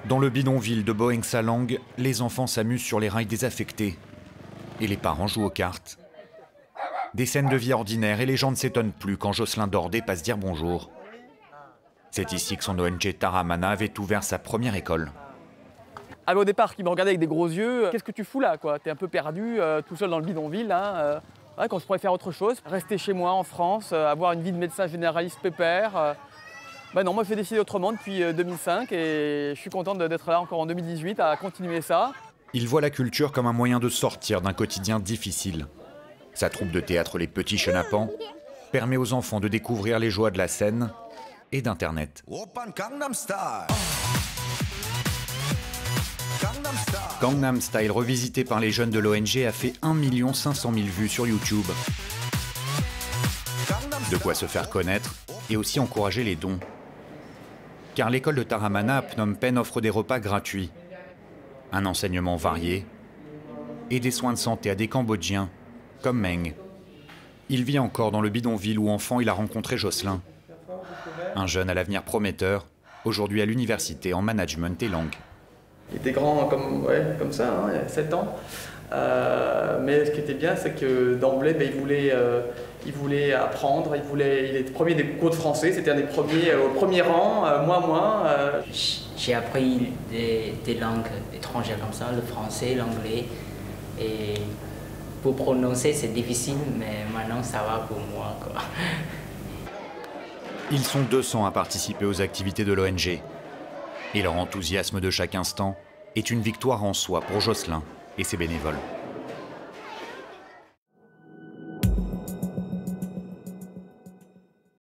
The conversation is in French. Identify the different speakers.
Speaker 1: Dans le bidonville de Boeng Salang, les enfants s'amusent sur les rails désaffectés. Et les parents jouent aux cartes. Des scènes de vie ordinaire et les gens ne s'étonnent plus quand Jocelyn Dordet passe dire bonjour. C'est ici que son ONG Taramana avait ouvert sa première école.
Speaker 2: Ah, au départ, qui me regardait avec des gros yeux, qu'est-ce que tu fous là, quoi? T'es un peu perdu, tout seul dans le bidonville, hein, ouais, quand je pourrais faire autre chose, rester chez moi en France, avoir une vie de médecin généraliste pépère. Ben non, moi je vais décider autrement depuis 2005 et je suis content d'être là encore en 2018 à continuer ça.
Speaker 1: Il voit la culture comme un moyen de sortir d'un quotidien difficile. Sa troupe de théâtre Les Petits Chenapans permet aux enfants de découvrir les joies de la scène et d'Internet. Gangnam Style, revisité par les jeunes de l'ONG, a fait 1 500 000 vues sur YouTube. De quoi se faire connaître et aussi encourager les dons. Car l'école de Taramana à Phnom Penh offre des repas gratuits, un enseignement varié et des soins de santé à des Cambodgiens, comme Meng. Il vit encore dans le bidonville où enfant il a rencontré Jocelyn. Un jeune à l'avenir prometteur, aujourd'hui à l'université en management et langue.
Speaker 2: Il était grand comme ça, hein, il y a 7 ans. Mais ce qui était bien, c'est que d'emblée, il voulait apprendre, il était premier des cours de français, c'était un des premiers au premier rang, moi.
Speaker 3: J'ai appris des langues étrangères comme ça, le français, l'anglais. Et pour prononcer, c'est difficile, mais maintenant ça va pour moi, quoi.
Speaker 1: Ils sont 200 à participer aux activités de l'ONG. Et leur enthousiasme de chaque instant est une victoire en soi pour Jocelyn et ses bénévoles.